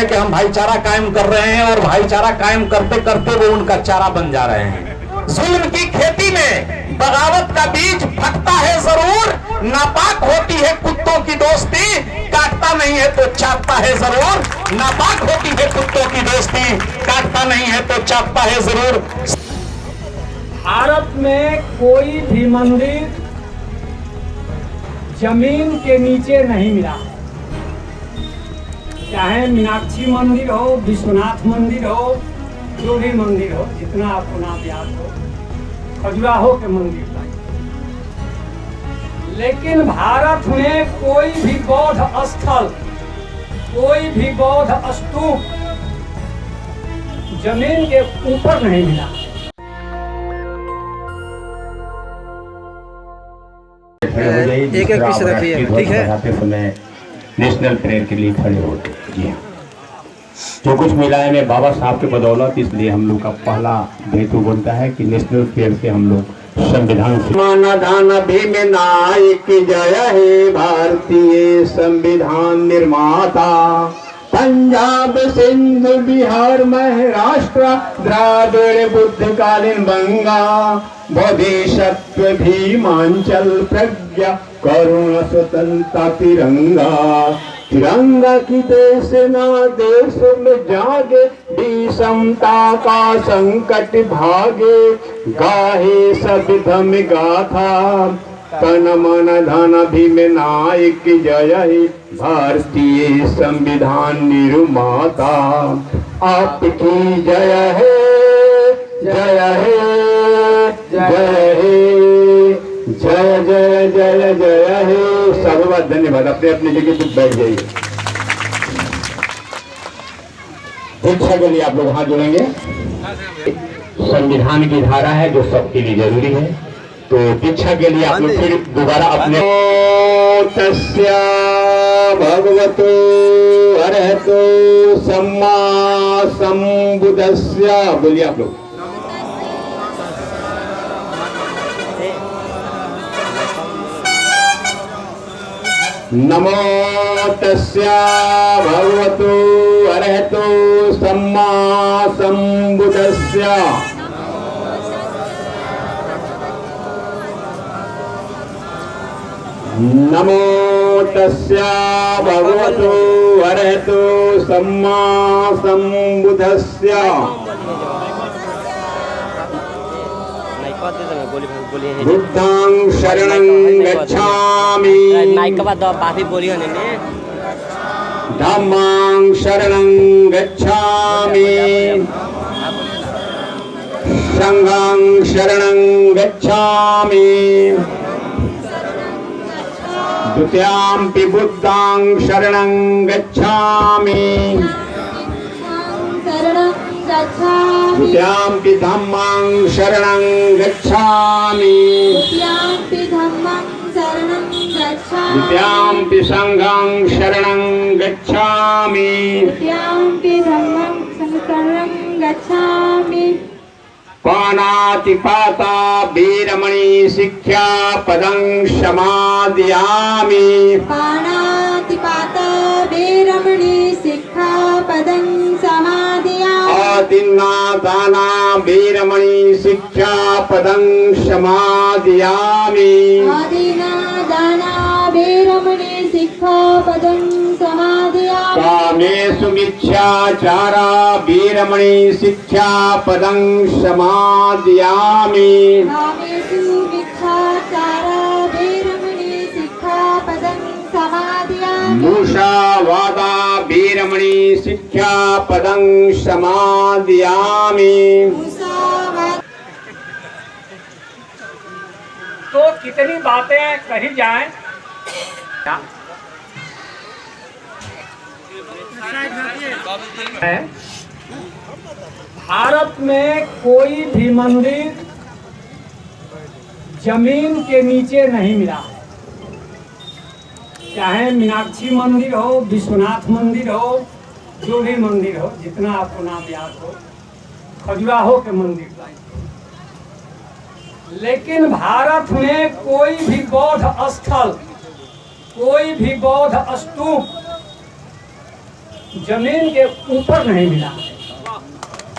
हैं कि हम भाईचारा कायम कर रहे हैं, और भाईचारा कायम करते करते वो उनका चारा बन जा रहे हैं। जुल्म की खेती में बगावत का बीज फटता है जरूर, नापाक होती है कुत्तों की दोस्ती, काटता नहीं है तो चाटता है जरूर। नापाक होती है कुत्तों की दोस्ती, काटता नहीं है तो चाटता है जरूर। भारत में कोई भी मंदिर जमीन के नीचे नहीं मिला, चाहे मीनाक्षी मंदिर हो, विश्वनाथ मंदिर हो, जो भी मंदिर हो, जितना आपको नाम याद हो, खजुराहो के मंदिर का। लेकिन भारत में कोई भी बौद्ध स्थल, कोई भी बौद्ध स्तूप जमीन के ऊपर नहीं मिला। एक एक पीस रखिए, ठीक है। समय नेशनल प्रेयर के लिए खड़े होते। जी हाँ, जो कुछ मिला है मैं बाबा साहब के बदौलत, इसलिए हम लोग का पहला हेतु बनता है कि नेशनल प्रेयर से हम लोग संविधान से मानदान भीम नायक जय हे भारतीय संविधान निर्माता। पंजाब सिंध बिहार महाराष्ट्र द्राविड़ बुद्ध कालीन बंगा बोधिसत्व भीमांचल प्रज्ञा करुण स्वतंत्रता तिरंगा। तिरंगा की देश ना देश में जागे, विषमता का संकट भागे, गाहे सब धम गाथा तन मन धन भीम नायक जय हे भारतीय संविधान निर्माता। आपकी जय है, जय है, जय हे, जय जय जय जय हे। साधुवाद, धन्यवाद। अपने अपनी जगह पर बैठ जाइए। दीक्षा के लिए आप लोग हाथ जोड़ेंगे। संविधान की धारा है जो सबके लिए जरूरी है, तो दीक्षा के लिए आप लोग फिर दोबारा अपने तस्या भगवतो अरहतो सम्मा संबुद्धस्या बोलिए आप लोग। नमो तस्या भगवतो अरहतो सम्मा संबुद्धस्या। नमो तस्या भगवतो अरहतो सम्मा संबुद्धस्या। बुद्धं शरणं गच्छामि, धम्मं शरणं गच्छामि, संघं शरणं गच्छामि, द्वितीयंपि बुद्धं शरणं गच्छामि, द्वितीयंपि धम्मं शरणं गच्छामि, द्वितीयंपि संघं शरणं गच्छामि, पानातिपाता वीरमणि शिक्षा पदं समादयामि, पानातिपाता वीरमणि शिक्षा पदं समादयामि, आदिन्ना दाना वीरमणि शिक्षा पदं समादयामि, आदिना दाना वीरमणि शिक्षा पदं समादयामि, कामेषु मिथ्याचारा वीरमणि शिक्षा पदं समादयामि, कामेषु मिथ्याचारा वीरमणि शिक्षा पदं समादयामि, मूषावादा वीरमणि शिक्षा पदं समादयामि। तो कितनी बातें कही जाएं, भारत में कोई भी मंदिर जमीन के नीचे नहीं मिला, चाहे मीनाक्षी मंदिर हो, विश्वनाथ मंदिर हो, जो भी मंदिर हो, जितना आपको नाम याद हो, खजुराहो के मंदिर का। लेकिन भारत में कोई भी बौद्ध स्थल, कोई भी बौद्ध स्तूप जमीन के ऊपर नहीं मिला है,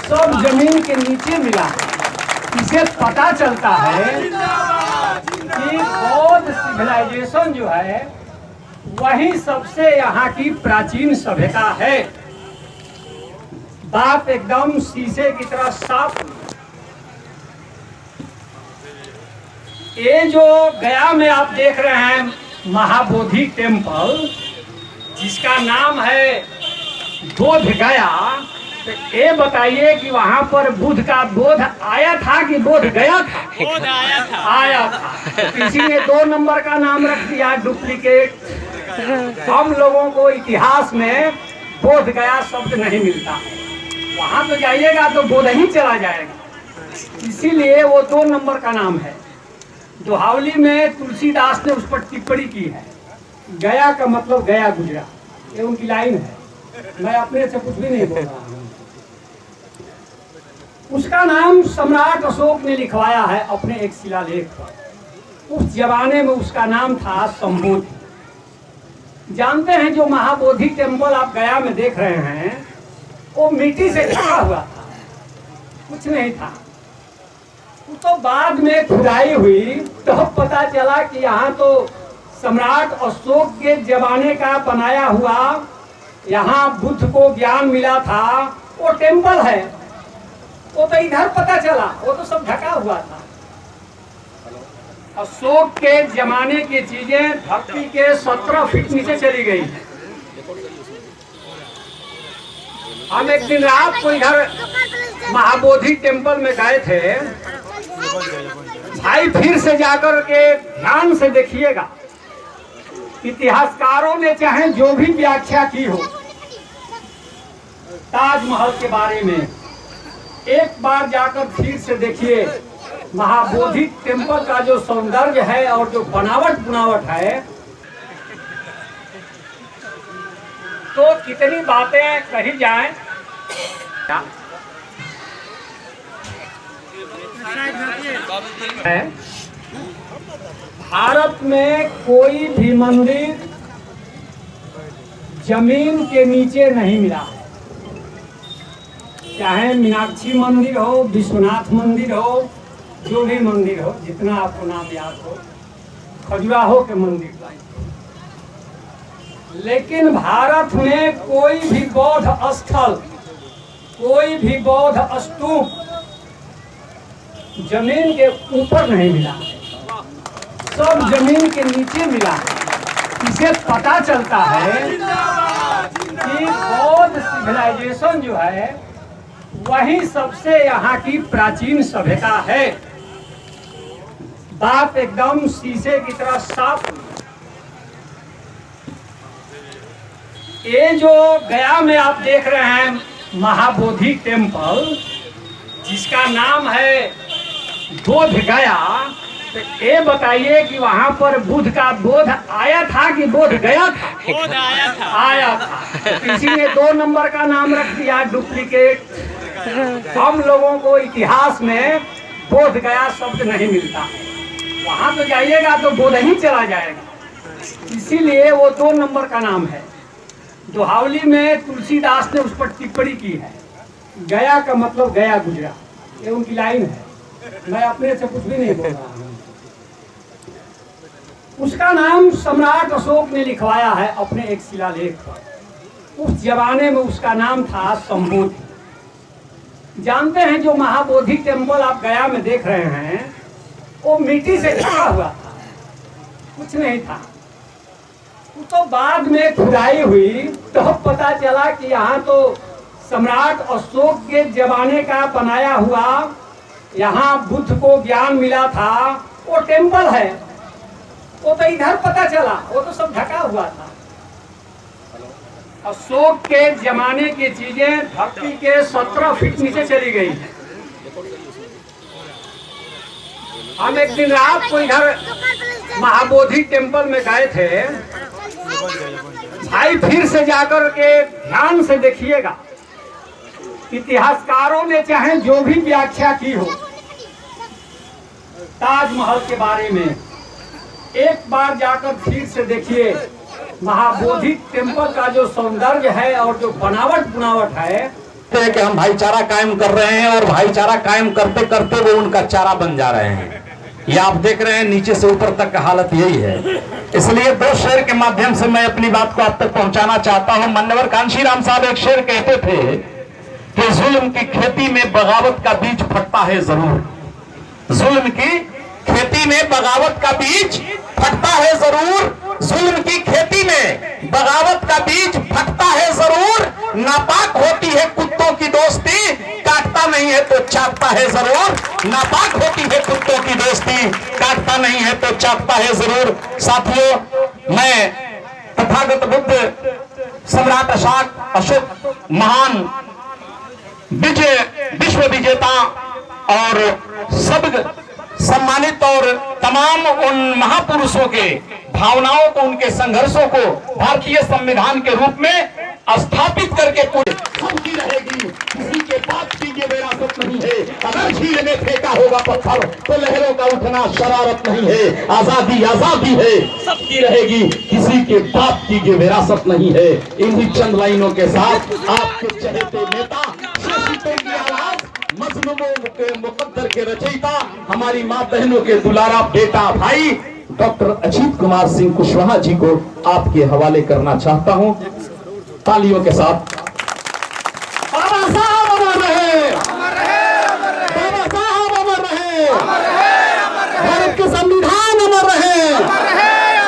सब जमीन के नीचे मिला है। इसे पता चलता है कि बौद्ध सिविलाइजेशन जो है वही सबसे यहाँ की प्राचीन सभ्यता है। बात एकदम शीशे की तरह साफ। ये जो गया में आप देख रहे हैं महाबोधि टेम्पल, जिसका नाम है बोध गया, तो ये बताइए कि वहां पर बुद्ध का बोध आया था कि बोध गया था? बोध आया था। आया था। किसी ने 2 नंबर का नाम रख दिया, डुप्लीकेट। हम लोगों को इतिहास में बोध गया शब्द नहीं मिलता है। वहां तो जाइएगा तो बोध ही चला जाएगा, इसीलिए वो 2 नंबर का नाम है। दोहावली में तुलसीदास ने उस पर टिप्पणी की है, गया का मतलब गया गुजरा, ये उनकी लाइन है। मैं अपने से कुछ भी नहीं बोल रहा हूँ। उसका नाम सम्राट अशोक ने लिखवाया है अपने एक शिलालेख पर। उस जमाने में उसका नाम था संबोधि। जानते हैं जो महाबोधि टेम्पल आप गया में देख रहे हैं वो मिट्टी से ढका हुआ था, कुछ नहीं था। तो बाद में खुदाई हुई तो पता चला कि यहाँ तो सम्राट अशोक के जमाने का बनाया हुआ, यहाँ बुद्ध को ज्ञान मिला था, वो टेम्पल है। वो तो इधर पता चला, वो तो सब ढका हुआ था। अशोक के जमाने की चीजें धरती के 17 फीट नीचे चली गई। हम एक दिन रात को इधर महाबोधि टेम्पल में गए थे। भाई फिर से जाकर के ध्यान से देखिएगा, इतिहासकारों ने चाहे जो भी व्याख्या की हो ताजमहल के बारे में, एक बार जाकर फिर से देखिए महाबोधि टेम्पल का जो सौंदर्य है और जो बनावट है, तो कितनी बातें कही जाएं। भारत में कोई भी मंदिर जमीन के नीचे नहीं मिला है। चाहे मीनाक्षी मंदिर हो, विश्वनाथ मंदिर हो, जो भी मंदिर हो, जितना आपको नाम याद हो, खजुराहो के मंदिर, लेकिन भारत में कोई भी बौद्ध स्थल, कोई भी बौद्ध स्तूप जमीन के ऊपर नहीं मिला है, सब जमीन के नीचे मिला है। इसे पता चलता है कि बौद्ध सिविलाइजेशन जो है वही सबसे यहाँ की प्राचीन सभ्यता है। बात एकदम शीशे की तरह साफ। ये जो गया में आप देख रहे हैं महाबोधि टेम्पल, जिसका नाम है बोध गया, तो ये बताइए कि वहां पर बुद्ध का बोध आया था कि बोध गया था? बोध आया था। आया था। किसी ने 2 नंबर का नाम रख दिया, डुप्लीकेट। हम लोगों को इतिहास में बोध गया शब्द नहीं मिलता है। वहां तो जाइएगा तो बोध ही चला जाएगा, इसीलिए वो 2 नंबर का नाम है। दोहावली में तुलसीदास ने उस पर टिप्पणी की है, गया का मतलब गया गुजरा, ये उनकी लाइन है। मैं अपने से कुछ भी नहीं बोल रहा हूँ। उसका नाम सम्राट अशोक ने लिखवाया है अपने एक शिलालेख पर। उस जमाने में उसका नाम था संबोधि। जानते हैं जो महाबोधि टेम्पल आप गया में देख रहे हैं वो मिट्टी से ढका हुआ था, कुछ नहीं था। तो बाद में खुदाई हुई तो पता चला कि यहाँ तो सम्राट अशोक के जमाने का बनाया हुआ, यहाँ बुद्ध को ज्ञान मिला था, वो टेम्पल है। वो तो इधर पता चला, वो तो सब ढका हुआ था। अशोक के जमाने की चीजें धरती के 17 फीट नीचे चली गई। हम एक दिन रात को इधर महाबोधि टेम्पल में गए थे। भाई फिर से जाकर के ध्यान से देखिएगा, इतिहासकारों ने चाहे जो भी व्याख्या की हो ताजमहल के बारे में, एक बार जाकर फिर से देखिए महाबोधि टेम्पल का जो सौंदर्य है और जो बनावट है कि हम भाईचारा कायम कर रहे हैं और भाईचारा कायम करते करते वो उनका चारा बन जा रहे हैं। ये आप देख रहे हैं नीचे से ऊपर तक का हालत यही है। इसलिए दो शेर के माध्यम से मैं अपनी बात को आप तक पहुंचाना चाहता हूं। मान्यवर कांशीराम साहब एक शेर कहते थे कि जुल्म की खेती में बगावत का बीज फटता है जरूर। जुल्म की खेती में बगावत का बीज फटता है जरूर। जुल्म की खेती में बगावत का बीज फटता है जरूर। नापाक होती है कुत्तों की दोस्ती, काटता नहीं है तो चाटता है जरूर। नापाक होती है कुत्तों की दोस्ती, काटता नहीं है तो चाटता है जरूर। साथियों, मैं तथागत बुद्ध सम्राट अशोक महान विश्व विजेता और सब सम्मानित और तमाम उन महापुरुषों के भावनाओं को, उनके संघर्षों को भारतीय संविधान के रूप में स्थापित करके सबकी रहेगी, किसी के बाप की ये विरासत नहीं है। अगर झील में फेंका होगा पत्थर तो लहरों का उठना शरारत नहीं है। आजादी आजादी है, सबकी रहेगी, किसी के बाप की ये विरासत नहीं है। इन्हीं चंद लाइनों के साथ आपके चहेते नेता, शोषितों की आवाज, मजलूमों के मुकद्दर के रचयिता, हमारी माँ बहनों के दुलारा बेटा भाई डॉक्टर अजीत कुमार सिंह कुशवाहा जी को आपके हवाले करना चाहता हूं, तालियों के साथ। बाबा साहब अमर रहे, बाबा साहब अमर रहे, भारत के संविधान अमर रहे,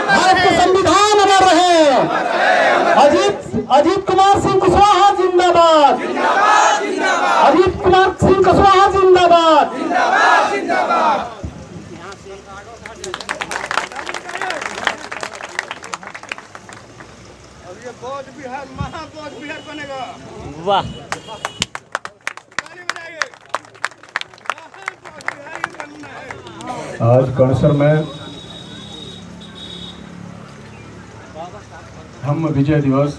भारत के संविधान अमर रहे। अजीत कुमार सिंह कुशवाहा जिंदाबाद, अजीत कुमार सिंह कुशवाहा जिंदाबाद। महाबोध बिहार बनेगा। वाह, आज कणसर में हम विजय दिवस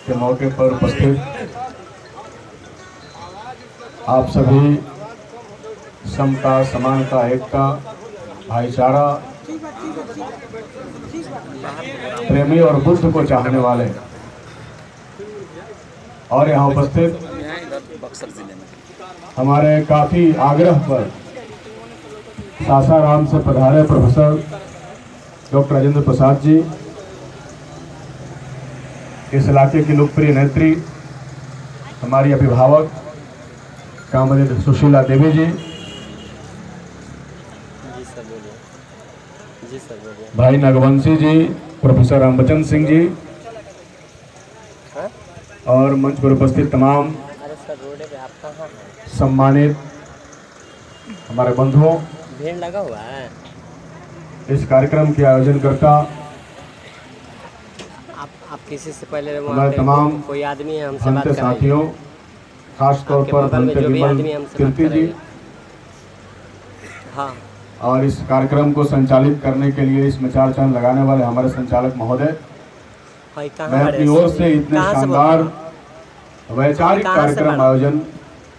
के मौके पर उपस्थित आप सभी समता, समानता, एकता, भाईचारा प्रेमी और बुद्ध को चाहने वाले और यहाँ उपस्थित हमारे काफी आग्रह पर सासाराम से पधारे प्रोफेसर डॉक्टर राजेंद्र प्रसाद जी, इस इलाके की लोकप्रिय नेत्री हमारी अभिभावक कामदेव सुशीला देवी जी, भाई नागवंशी जी, प्रोफेसर रामबचन सिंह जी और मंच पर उपस्थित तमाम सम्मानित हमारे बंधुओं, भीड़ लगा हुआ है। इस कार्यक्रम के आयोजनकर्ता आप किसी से पहले हमारे तमाम कोई आदमी है हमसे बात भंते कर रहे हैं। साथियों, खासतौर पर भंते विमल कीर्ति जी, हाँ, और इस कार्यक्रम को संचालित करने के लिए इसमें 4 चांद लगाने वाले हमारे संचालक महोदय, मैं अपनी ओर से इतने शानदार वैचारिक कार्यक्रम आयोजन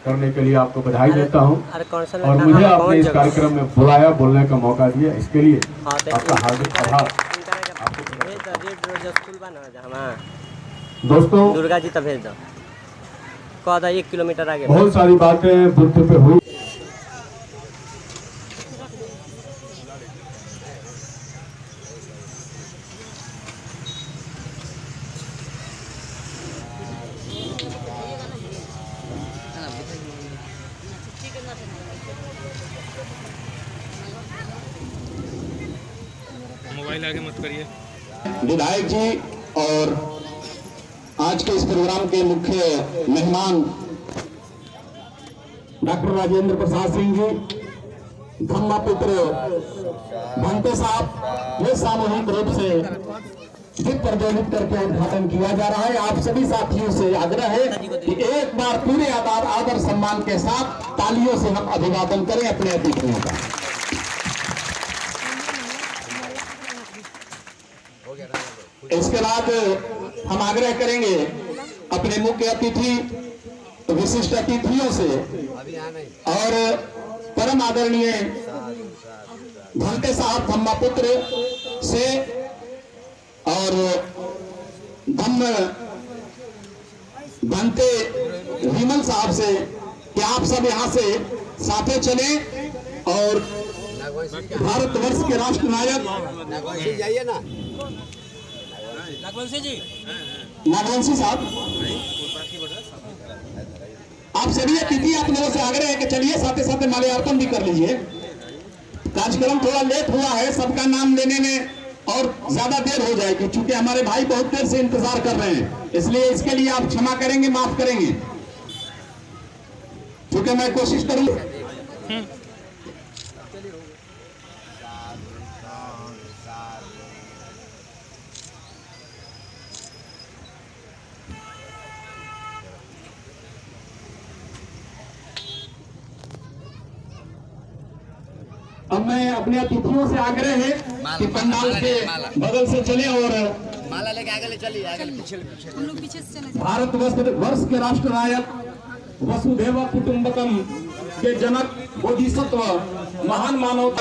करने के लिए आपको बधाई देता हूं और मुझे आपने इस कार्यक्रम में बुलाया, बोलने का मौका दिया, इसके लिए आपका हार्दिक आभार। दोस्तों, दुर्गा जी तक भेज दो, कह दो 1 किलोमीटर आगे। बहुत सारी बातें बुद्ध पे हुई। मोबाइल आगे मत करिए। विधायक जी और आज के इस प्रोग्राम के मुख्य मेहमान डॉक्टर राजेंद्र प्रसाद सिंह जी, धम्मापुत्र भंते साहब, ये सामूहिक रूप से दीप प्रज्वलित करके उद्घाटन किया जा रहा है। आप सभी साथियों से आग्रह है कि एक बार पूरे आदर सम्मान के साथ तालियों से हम अभिवादन करें अपने अतिथियों का। इसके बाद हम आग्रह करेंगे अपने मुख्य अतिथि, विशिष्ट अतिथियों से और परम आदरणीय भंते साहब धम्मापुत्र से और धम्म बनते विमल साहब से कि आप सब यहाँ से साथे चले और भारतवर्ष के राष्ट्र नायक नागवंशी साहब, आप सभी अतिथि आप लोगों से आग्रह है कि चलिए साथे साथे माल्यार्पण भी कर लीजिए। कार्यक्रम थोड़ा लेट हुआ है, सबका नाम लेने में और ज्यादा देर हो जाएगी, क्योंकि हमारे भाई बहुत देर से इंतजार कर रहे हैं, इसलिए इसके लिए आप क्षमा करेंगे, माफ करेंगे, क्योंकि मैं कोशिश करूंगा। अब मैं अपने अतिथियों से आग्रह है कि पंडाल के बगल से चले और माला लेके आगे ले चलिए, आगे पीछे भारतवर्ष के राष्ट्र नायक वसुधैव कुटुंबकम के जनक बोधिसत्व महान मानव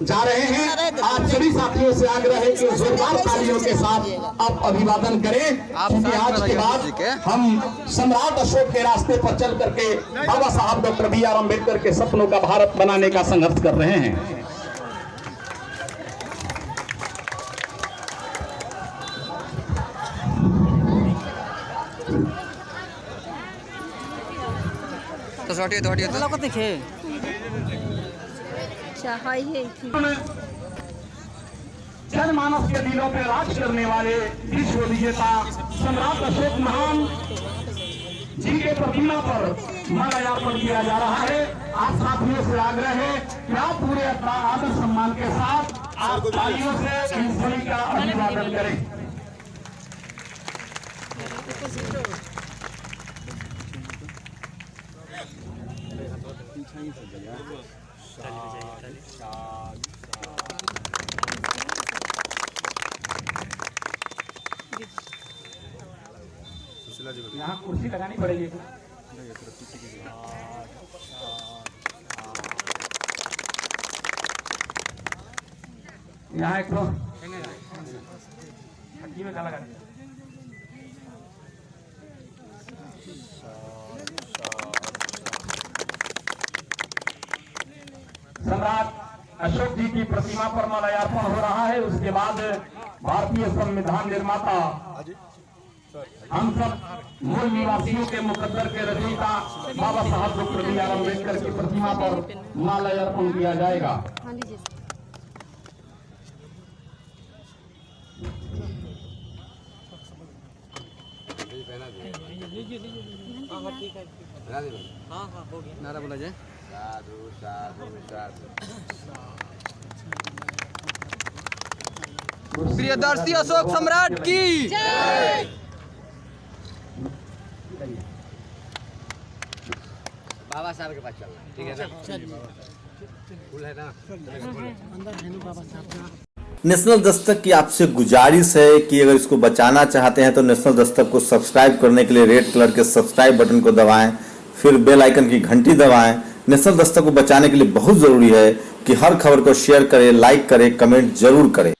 जा रहे हैं। आप सभी साथियों से आग्रह है कि जोरदार तालियों के साथ आप अभिवादन करें, क्योंकि आज के बाद हम सम्राट अशोक के रास्ते पर चल करके बाबा साहब डॉक्टर बी आर अम्बेडकर के सपनों का भारत बनाने का संघर्ष कर रहे हैं। तो हटिए तो हटिए तो देखे जनमानस के दिलों पे राज करने वाले विश्व विजेता सम्राट अशोक महान जी के प्रतिमा पर माल्यार्पण किया जा रहा है। आप साथियों से आग्रह है कि आप पूरे आदर सम्मान के साथ आप तालियों से इस ध्वनि का अभिवादन करें। यहाँ कुर्सी लगानी पड़ेगी। यहाँ एक हड्डी में लगा सम्राट अशोक जी की प्रतिमा पर माल्यार्पण हो रहा है। उसके बाद भारतीय संविधान निर्माता हम सब मूल निवासियों के मुकद्दर के रचयिता बाबा साहब डॉक्टर बी आर अम्बेडकर की प्रतिमा पर माल्यार्पण किया जाएगा। नारा बोला जाए। साधु साधु साधु। प्रियदर्शी अशोक सम्राट की जय। बाबा साहब के पास चलना, ठीक है ना? फूल है ना? नेशनल दस्तक की आपसे गुजारिश है कि अगर इसको बचाना चाहते हैं तो नेशनल दस्तक को सब्सक्राइब करने के लिए रेड कलर के सब्सक्राइब बटन को दबाएं, फिर बेल आइकन की घंटी दबाएं। नेशनल दस्तक को बचाने के लिए बहुत जरूरी है कि हर खबर को शेयर करें, लाइक करें, कमेंट जरूर करें।